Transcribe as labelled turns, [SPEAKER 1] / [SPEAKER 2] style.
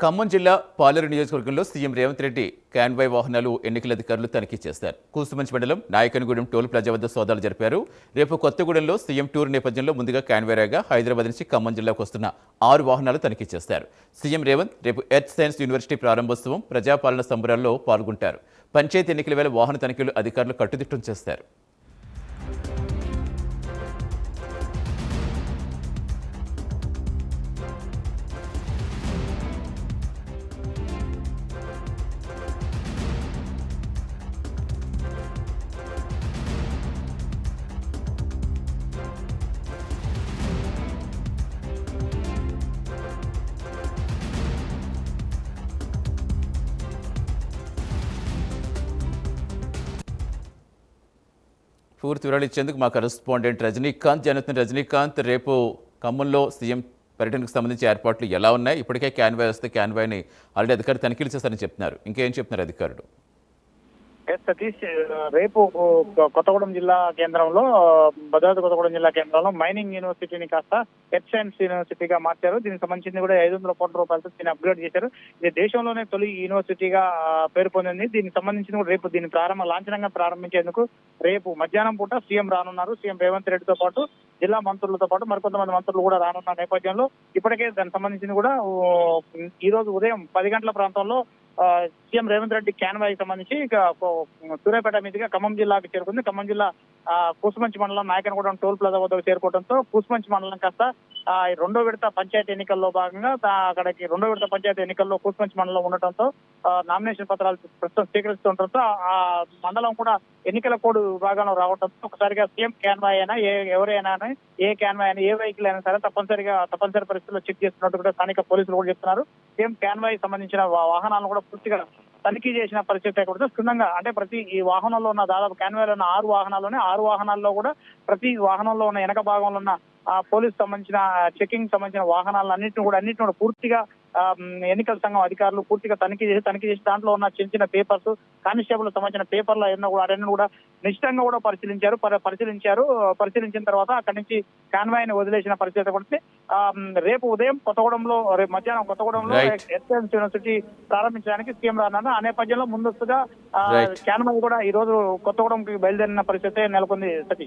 [SPEAKER 1] ఖమ్మం జిల్లా పాలేరు నియోజకవర్గంలో CM Revanth Reddy convoy వాహనాలు ఎన్నికల అధికారులు తనిఖీ చేశారు. కూసుమంచి మండలం నాయకనగూడెం టోల్ ప్లాజా వద్ద సోదాలు జరిపారు. రేపు కొత్తగూడెంలో సీఎం టూర్ నేపథ్యంలో ముందుగా కాన్వాయ్ రాగా హైదరాబాద్ నుంచి ఖమ్మం జిల్లాకు వస్తున్న 6 వాహనాలు తనిఖీ చేస్తారు. సీఎం రేవంత్ రేపు ఎర్త్ సైన్స్ యూనివర్సిటీ ప్రారంభోత్సవం, ప్రజాపాలన సంబరాల్లో పాల్గొంటారు. పంచాయతీ ఎన్నికల వేళ వాహన తనిఖీలు అధికారులు కట్టుదిట్టం చేస్తారు. పూర్తి వివరాలు ఇచ్చేందుకు మా కరెస్పాండెంట్ రజనీకాంత్ జనతన్. రజనీకాంత్, రేపు ఖమ్మంలో సీఎం పర్యటనకు సంబంధించి ఏర్పాట్లు ఎలా ఉన్నాయి? ఇప్పటికే కాన్వాయ్ వస్తే కాన్వాయ్ని ఆల్రెడీ అధికారులు తనిఖీలు చేస్తారని చెప్తున్నారు. ఇంకేం చెప్తున్నారు అధికారులు?
[SPEAKER 2] సతీష్, రేపు కొత్తగూడెం జిల్లా కేంద్రంలో భద్రాద్రి కొత్తగూడెం జిల్లా కేంద్రంలో మైనింగ్ యూనివర్సిటీని కాస్త ఎర్త్ సైన్స్ యూనివర్సిటీగా మార్చారు. దీనికి సంబంధించింది కూడా 500 కోట్ల రూపాయలతో దీన్ని అప్గ్రేడ్ చేశారు. ఇది దేశంలోనే తొలి యూనివర్సిటీగా పేరు పొందింది. దీనికి సంబంధించిన కూడా రేపు దీన్ని లాంఛనంగా ప్రారంభించేందుకు రేపు మధ్యాహ్నం పూట సీఎం రానున్నారు. సీఎం రేవంత్ రెడ్డితో పాటు జిల్లా మంత్రులతో పాటు మరికొంతమంది మంత్రులు కూడా రానున్న నేపథ్యంలో ఇప్పటికే దానికి సంబంధించింది కూడా ఈ రోజు ఉదయం 10 గంటల ప్రాంతంలో సీఎం రేవంత్ రెడ్డి కాన్వాయ్ సంబంధించి ఇక సూర్యాపేట మీదుగా ఖమ్మం జిల్లాకు చేరుకుంది. ఖమ్మం జిల్లా కూసుమంచి మండలం నాయకనగూడెం టోల్ ప్లాజా వద్దకు చేరుకోవడంతో కూసుమంచి మండలం కాస్త రెండో విడత పంచాయతీ ఎన్నికల్లో భాగంగా అక్కడికి రెండో విడత పంచాయతీ ఎన్నికల్లో కూసుమంచి మండలం ఉండటంతో నామినేషన్ పత్రాలు ప్రస్తుతం స్వీకరిస్తుండటంతో ఆ మండలం కూడా ఎన్నికల కోడ్ విభాగంలో రావడంతో ఒకసారిగా సీఎం కాన్వాయ్ అయినా ఎవరైనా ఏ కాన్వాయ్ అయినా ఏ వెహికల్ అయినా సరే తప్పనిసరి పరిస్థితుల్లో చెక్ చేస్తున్నట్టు కూడా స్థానిక పోలీసులు కూడా చెప్తున్నారు. సీఎం కాన్వాయ్ సంబంధించిన వాహనాలను కూడా పూర్తిగా తనిఖీ చేసిన పరిస్థితి కూడా క్షుణ్ణంగా, అంటే ప్రతి ఈ వాహనంలో ఉన్న దాదాపు కాన్వాయ్లో ఉన్న 6 వాహనాల్లోనే 6 వాహనాల్లో కూడా ప్రతి వాహనంలో ఉన్న వెనక భాగంలో ఉన్న పోలీసు సంబంధించిన చెకింగ్ సంబంధించిన వాహనాలన్నింటిని కూడా పూర్తిగా ఎన్నికల సంఘం అధికారులు పూర్తిగా తనిఖీ చేసి దాంట్లో ఉన్న చిన్న పేపర్స్, కానిస్టేబుల్ సంబంధించిన పేపర్లు అవన్నీ కూడా నిశ్చితంగా కూడా పరిశీలించిన తర్వాత అక్కడి నుంచి కాన్వాయ్ని వదిలేసిన పరిస్థితి పడితే రేపు ఉదయం రేపు మధ్యాహ్నం కొత్తగూడెంలో ఎర్త్ సైన్స్ యూనివర్సిటీ ప్రారంభించడానికి సీఎం రానున్నారు. ఆ నేపథ్యంలో ముందస్తుగా కాన్వాయ్ కూడా ఈ రోజు కొత్తగూడెంకి బయలుదేరిన పరిస్థితి నెలకొంది. సతీష్.